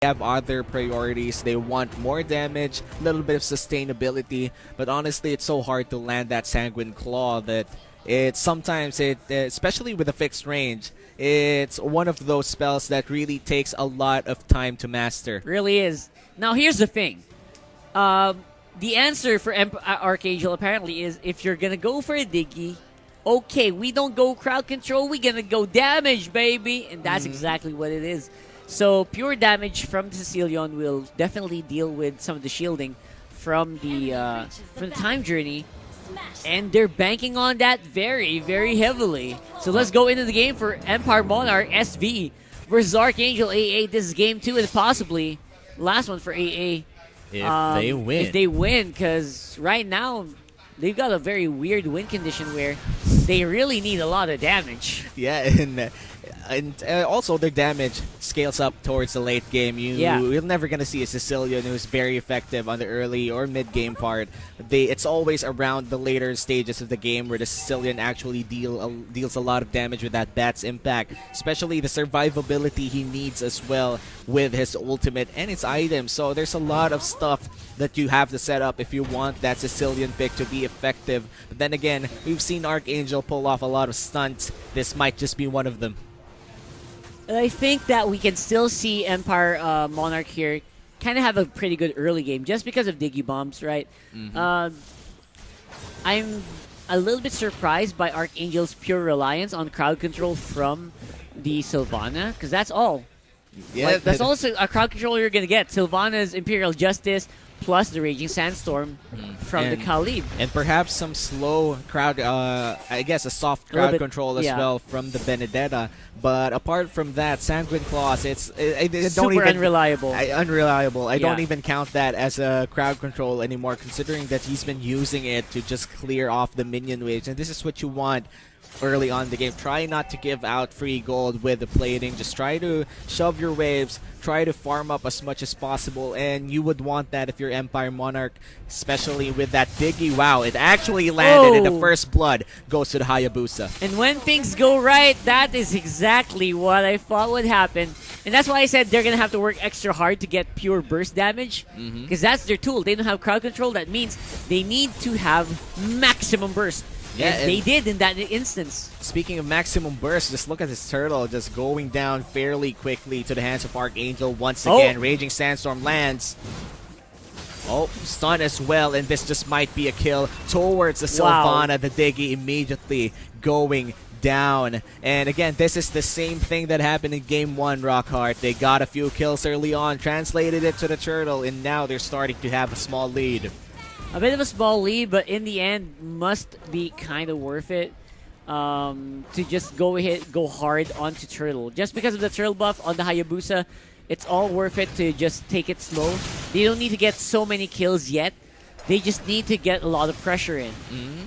have other priorities. They want more damage, a little bit of sustainability, but honestly, it's so hard to land that Sanguine Claw that sometimes especially with a fixed range, it's one of those spells that really takes a lot of time to master. Really is. Now here's the thing. The answer for Archangel apparently is, if you're gonna go for a Diggy, okay, we don't go crowd control, we're gonna go damage, baby, and that's exactly what it is. So pure damage from Cecilion will definitely deal with some of the shielding from the time journey, and they're banking on that very, very heavily. So let's go into the game for Empire Monarch SV versus Archangel AA. This is game 2 and possibly last one for AA. If they win. If they win, because right now they've got a very weird win condition where they really need a lot of damage. Yeah, and also their damage scales up towards the late game. You're never going to see a Sicilian who's very effective on the early or mid-game part. It's always around the later stages of the game where the Sicilian actually deals a lot of damage with that Bat's impact, especially the survivability he needs as well with his ultimate and its items. So there's a lot of stuff that you have to set up if you want that Sicilian pick to be effective. But then again, we've seen Archangel pull off a lot of stunts. This might just be one of them. I think that we can still see Empire Monarch here kind of have a pretty good early game just because of Diggy Bombs, right? I'm a little bit surprised by Archangel's pure reliance on crowd control from the Sylvana, because that's all. Yeah, like, that's also a crowd control you're going to get. Sylvana's Imperial Justice plus the Raging Sandstorm from the Khalid. And perhaps some slow crowd, I guess a soft crowd control as well from the Benedetta. But apart from that, Sanguine Claws, super unreliable. Unreliable. I don't even count that as a crowd control anymore, considering that he's been using it to just clear off the minion waves. And this is what you want early on in the game. Try not to give out free gold with the plating. Just try to shove your waves, try to farm up as much as possible, and you would want that if you're Empire Monarch, especially with that Diggy. Wow, it actually landed in the first blood. Goes to the Hayabusa. And when things go right, that is exactly what I thought would happen. And that's why I said they're going to have to work extra hard to get pure burst damage, because that's their tool. They don't have crowd control. That means they need to have maximum burst. Yeah, and they did in that instance. Speaking of maximum burst, just look at this turtle just going down fairly quickly to the hands of Archangel once again. Raging Sandstorm lands. Oh, stun as well, and this just might be a kill towards the Sylvana. The Diggy immediately going down. And again, this is the same thing that happened in Game 1, Rockhart. They got a few kills early on, translated it to the turtle, and now they're starting to have a small lead. A bit of a small lead, but in the end, must be kind of worth it to just go hard onto Turtle. Just because of the Turtle buff on the Hayabusa, it's all worth it to just take it slow. They don't need to get so many kills yet. They just need to get a lot of pressure in.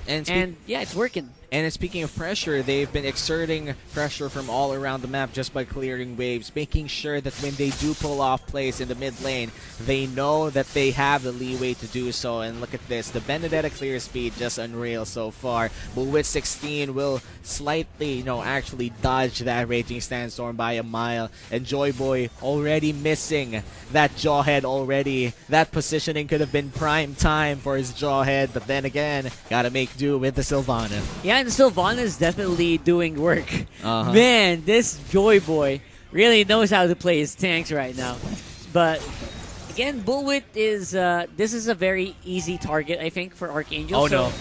And yeah, it's working. And speaking of pressure, they've been exerting pressure from all around the map just by clearing waves, making sure that when they do pull off plays in the mid lane, they know that they have the leeway to do so. And look at this, the Benedetta clear speed just unreal so far. But with 16 will slightly, actually dodge that Raging Sandstorm by a mile. And Joy Boy already missing that Jawhead already. That positioning could have been prime time for his Jawhead, but then again, gotta make do with the Sylvana. Yeah, and Sylvana is definitely doing work. Man, this Joy Boy really knows how to play his tanks right now. But again, Bullwit is this is a very easy target, I think, for Archangel. Oh no!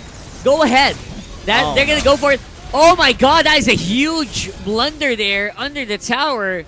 Go ahead. They're gonna go for it. Oh my God, that is a huge blunder there under the tower.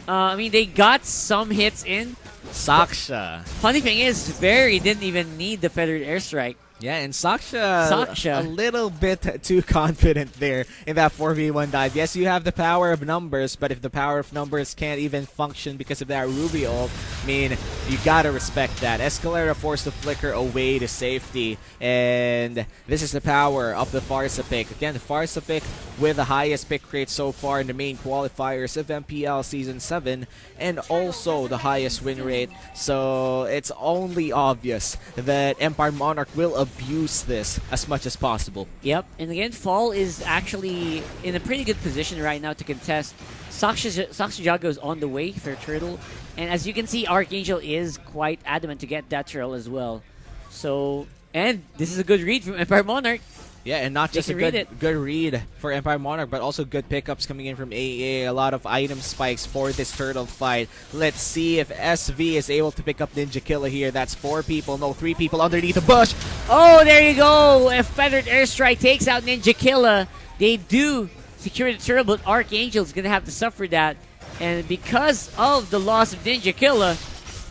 I mean, they got some hits in. Saksha. Funny thing is, Very didn't even need the feathered airstrike. Yeah, and Saksha a little bit too confident there in that 4v1 dive. Yes, you have the power of numbers, but if the power of numbers can't even function because of that Ruby ult, I mean, you gotta respect that. Escalera forced the Flicker away to safety, and this is the power of the Farsa pick. Again, the Farsa pick with the highest pick rate so far in the main qualifiers of MPL Season 7, and also the highest win rate. So it's only obvious that Empire Monarch will abuse this as much as possible. Yep, and again, Fall is actually in a pretty good position right now to contest. Sakshijago is on the way for Turtle, and as you can see, Archangel is quite adamant to get that Turtle as well. So, and this is a good read from Empire Monarch. Yeah, and not just a good read for Empire Monarch, but also good pickups coming in from AA. A lot of item spikes for this turtle fight. Let's see if SV is able to pick up Ninja Killer here. That's 4 people, no 3 people underneath the bush. Oh, there you go. If Feathered Airstrike takes out Ninja Killer, they do secure the turtle, but Archangel is going to have to suffer that. And because of the loss of Ninja Killer,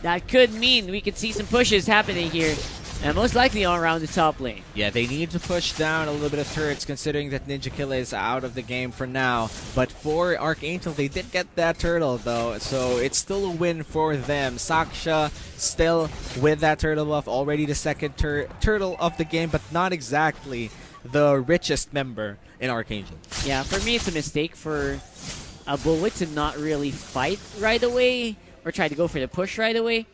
that could mean we could see some pushes happening here. And most likely on around the top lane. Yeah, they need to push down a little bit of turrets considering that Ninja Killer is out of the game for now. But for Archangel, they did get that turtle though, so it's still a win for them. Saksha still with that turtle buff, already the second turtle of the game, but not exactly the richest member in Archangel. Yeah, for me it's a mistake for a Bullet to not really fight right away or try to go for the push right away.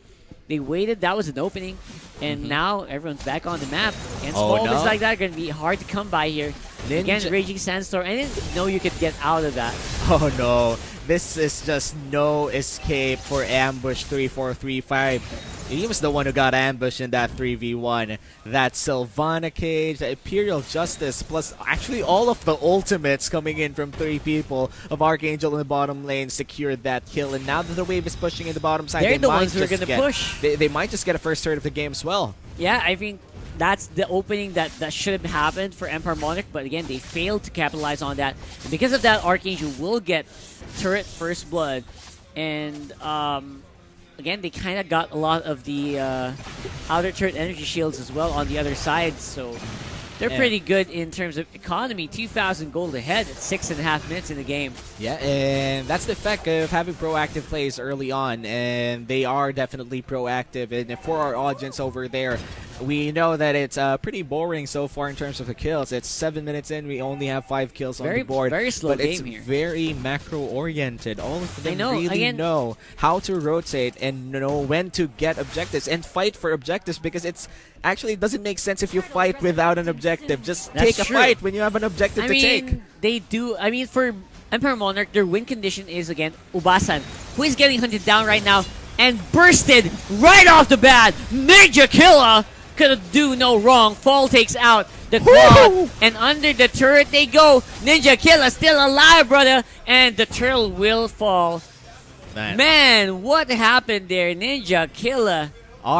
They waited, that was an opening, and now everyone's back on the map. And small bits like that are going to be hard to come by here. Again, Raging Sandstorm, I didn't know you could get out of that. Oh no, this is just no escape for Ambush 3435. He was the one who got ambushed in that 3v1. That Sylvana Cage, the Imperial Justice, plus actually all of the ultimates coming in from 3 people of Archangel in the bottom lane secured that kill. And now that the wave is pushing in the bottom side, they're the ones who are going to push. They might just get a first turret of the game as well. Yeah, I think that's the opening that should have happened for Empire Monarch, but again, they failed to capitalize on that. And because of that, Archangel will get turret first blood. And again, they kind of got a lot of the outer turret energy shields as well on the other side, so they're pretty good in terms of economy. 2,000 gold ahead at 6.5 minutes in the game. Yeah, and that's the effect of having proactive plays early on, and they are definitely proactive. And for our audience over there, we know that it's pretty boring so far in terms of the kills. It's 7 minutes in, we only have 5 kills on the board. Very slow but game it's here. Very macro-oriented. All of them really again, know how to rotate and know when to get objectives and fight for objectives, because it's actually, it doesn't make sense if you fight without an objective. Just take a fight when you have an objective to take. They do. I mean, for Empire Monarch, their win condition is, again, Ubasan, who is getting hunted down right now and bursted right off the bat. Ninja Killer could do no wrong. Fall takes out the quad, and under the turret they go. Ninja Killer still alive, brother, and the turtle will fall. Man, what happened there? Ninja Killer,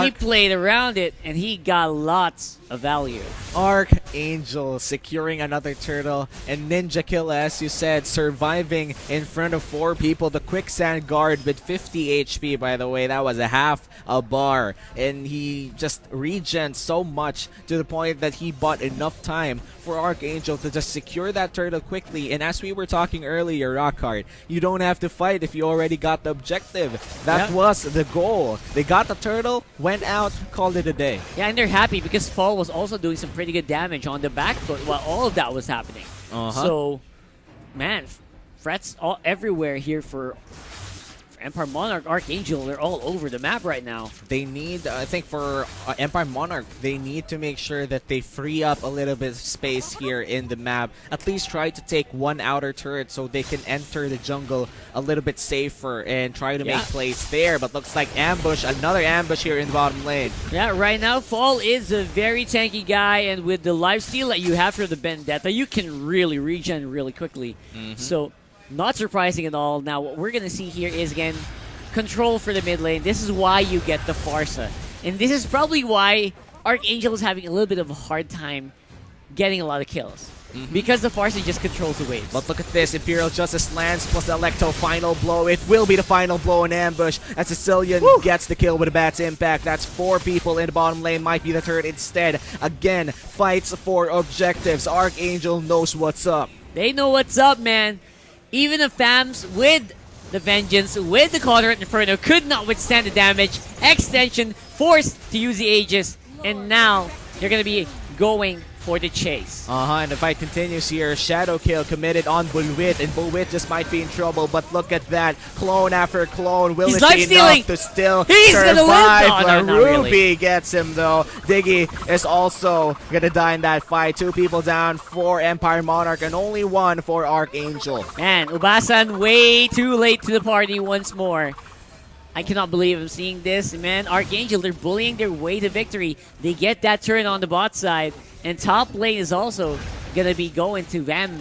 he played around it, and he got lots of value. Archangel securing another turtle, and Ninja Killer, as you said, surviving in front of 4 people. The quicksand guard with 50 HP, by the way. That was a half a bar, and he just regens so much to the point that he bought enough time for Archangel to just secure that turtle quickly. And as we were talking earlier, Rockhard, you don't have to fight if you already got the objective. That was the goal. They got the turtle, went out, called it a day. Yeah, and they're happy because Fall was also doing some pretty good damage on the back foot while all of that was happening. So, man, frets all everywhere here for Empire Monarch. Archangel, they're all over the map right now. They need, I think for Empire Monarch, they need to make sure that they free up a little bit of space here in the map. At least try to take 1 outer turret so they can enter the jungle a little bit safer and try to make plays there. But looks like ambush, another ambush here in the bottom lane. Yeah, right now Fall is a very tanky guy, and with the lifesteal that you have for the Vendetta, you can really regen really quickly. So, not surprising at all. Now, what we're going to see here is, again, control for the mid lane. This is why you get the Farsa. And this is probably why Archangel is having a little bit of a hard time getting a lot of kills. Because the Farsa just controls the waves. But look at this. Imperial Justice lands plus the Electo final blow. It will be the final blow in ambush as Sicilian gets the kill with a Bat's Impact. That's 4 people in the bottom lane. Might be the turret instead. Again, fights for objectives. Archangel knows what's up. They know what's up, man. Even the FAMs with the Vengeance, with the Conrad Inferno, could not withstand the damage. Extension forced to use the Aegis, and now you're going to be going for the chase. And the fight continues here. Shadow kill committed on Bulwit, and Bulwit just might be in trouble, but look at that. Clone after clone. Will He's it be enough to still survive? Ruby really gets him, though. Diggy is also gonna die in that fight. 2 people down for Empire Monarch, and only 1 for Archangel. And Ubasan way too late to the party once more. I cannot believe I'm seeing this. Man, Archangel, they're bullying their way to victory. They get that turn on the bot side. And top lane is also going to be going to them.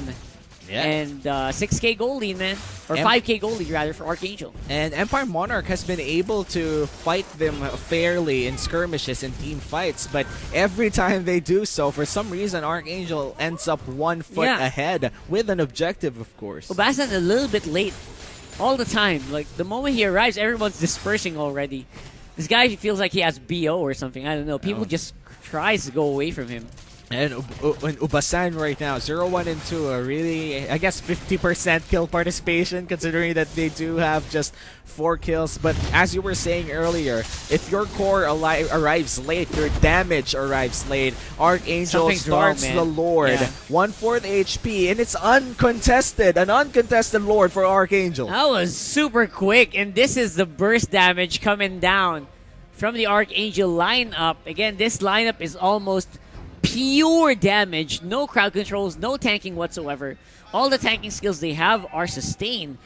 Yeah. And 6k gold lead, man. Or 5k gold lead, rather, for Archangel. And Empire Monarch has been able to fight them fairly in skirmishes and team fights. But every time they do so, for some reason, Archangel ends up 1 foot ahead with an objective, of course. Ubasan a little bit late. All the time. Like, the moment he arrives, everyone's dispersing already. This guy feels like he has BO or something. I don't know. People just tries to go away from him. And Ubasan right now, 0-1 and 2, really, I guess 50% kill participation, considering that they do have just 4 kills. But as you were saying earlier, if your core arrives late, your damage arrives late, Archangel starts the Lord. 1/4 HP, and it's uncontested. An uncontested Lord for Archangel. That was super quick, and this is the burst damage coming down from the Archangel lineup. Again, this lineup is almost pure damage, no crowd controls, no tanking whatsoever. All the tanking skills they have are sustained.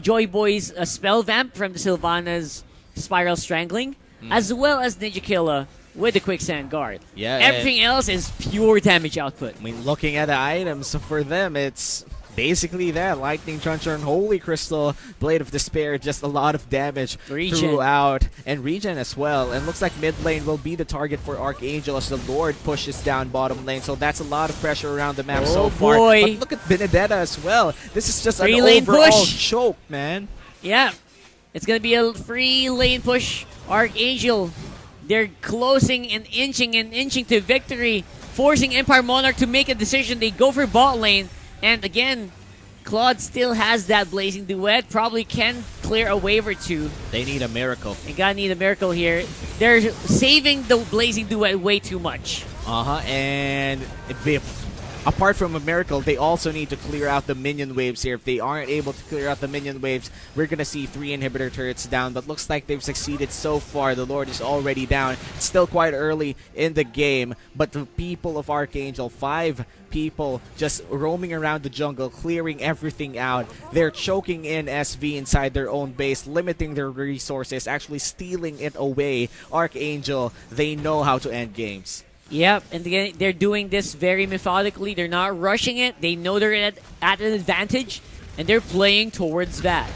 Joy Boy's Spell Vamp from the Sylvana's Spiral Strangling, as well as Ninja Killa with the Quicksand Guard. Yeah, everything else is pure damage output. I mean, looking at the items for them, it's basically that. Lightning Truncheon, Holy Crystal, Blade of Despair, just a lot of damage throughout. And regen as well. And looks like mid lane will be the target for Archangel as the Lord pushes down bottom lane. So that's a lot of pressure around the map so far. But look at Benedetta as well. This is just an overall choke, man. Yeah. It's going to be a free lane push. Archangel, they're closing and inching to victory, forcing Empire Monarch to make a decision. They go for bot lane. And again, Claude still has that Blazing Duet. Probably can clear a wave or 2. They need a miracle. They gotta need a miracle here. They're saving the Blazing Duet way too much. And apart from a miracle, they also need to clear out the minion waves here. If they aren't able to clear out the minion waves, we're going to see 3 inhibitor turrets down. But looks like they've succeeded so far. The Lord is already down. It's still quite early in the game. But the people of Archangel, 5 people just roaming around the jungle, clearing everything out. They're choking in SV inside their own base, limiting their resources, actually stealing it away. Archangel, they know how to end games. Yep, and again, they're doing this very methodically. They're not rushing it. They know they're at an advantage, and they're playing towards that.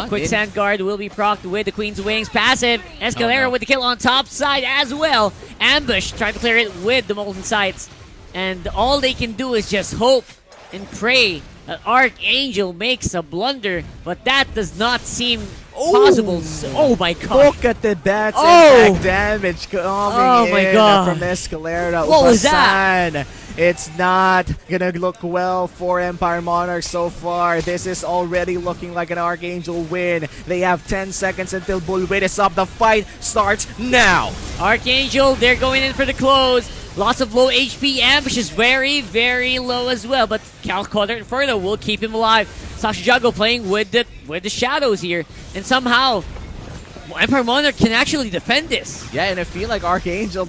Quicksand Guard will be procced with the Queen's Wings passive. Escalera with the kill on top side as well. Ambush trying to clear it with the Molten Sights. And all they can do is just hope and pray that Archangel makes a blunder, but that does not seem possible. Oh my god. Look at the impact damage coming in from Escalera. What was that? It's not gonna look well for Empire Monarch so far. This is already looking like an Archangel win. They have 10 seconds until Bulwit is up. The fight starts now. Archangel, they're going in for the close. Lots of low HP. Ambush is very, very low as well, but Cal Quadrat Inferno will keep him alive. Sasha Jago playing with the shadows here, and somehow Empire Monarch can actually defend this. Yeah, and I feel like Archangel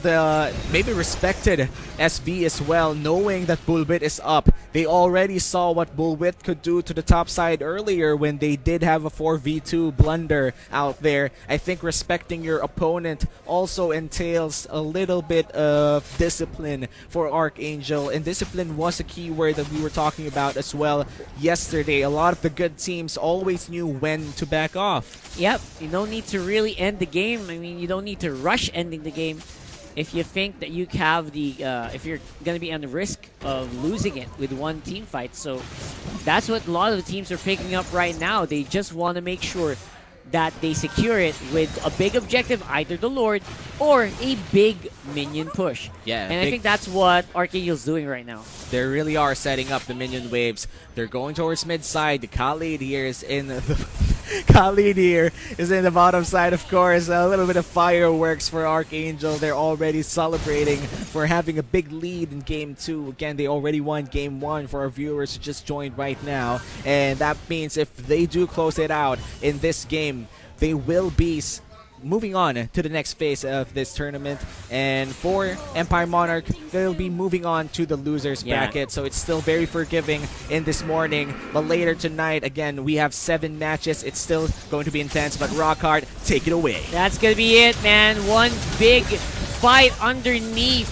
maybe respected SV as well, knowing that Bulwit is up. They already saw what Bulwit could do to the top side earlier when they did have a 4v2 blunder out there. I think respecting your opponent also entails a little bit of discipline for Archangel, and discipline was a key word that we were talking about as well yesterday. A lot of the good teams always knew when to back off. Yep, you don't need to really end the game. I mean, you don't need to rush ending the game if you think that you have the if you're going to be on the risk of losing it with one team fight. So that's what a lot of the teams are picking up right now. They just want to make sure that they secure it with a big objective, either the Lord or a big minion push. Yeah, and I think that's what Archangel's doing right now. They really are setting up the minion waves. They're going towards mid side. The Khalid here is in the Khalid here is in the bottom side, of course. A little bit of fireworks for Archangel. They're already celebrating for having a big lead in Game 2. Again, they already won Game 1 for our viewers who just joined right now. And that means if they do close it out in this game, they will be moving on to the next phase of this tournament. And for Empire Monarch, they'll be moving on to the losers bracket. So it's still very forgiving in this morning. But later tonight, again, we have 7 matches. It's still going to be intense. But Rockhard, take it away. That's going to be it, man. One big fight underneath.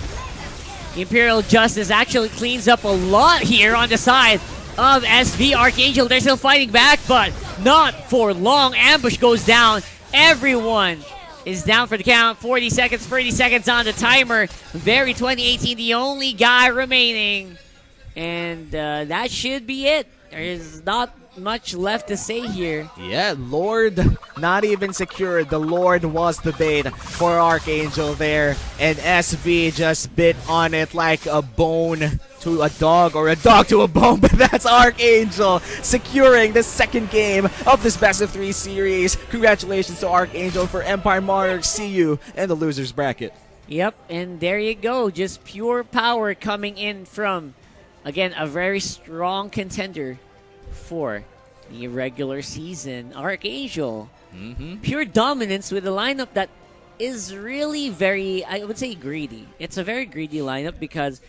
Imperial Justice actually cleans up a lot here on the side of SV. Archangel, they're still fighting back, but not for long. Ambush goes down. Everyone is down for the count. 40 seconds, 30 seconds on the timer. Very 2018, the only guy remaining. And that should be it. There is not much left to say here. Yeah, Lord not even secured. The Lord was the bait for Archangel there. And SV just bit on it like a bone to a dog, or a dog to a bone, but that's Archangel securing the second game of this best of 3 series. Congratulations to Archangel. For Empire Monarch, see you in the losers bracket. Yep, and there you go. Just pure power coming in from, again, a very strong contender for the regular season. Archangel. Pure dominance with a lineup that is really very, I would say, greedy. It's a very greedy lineup because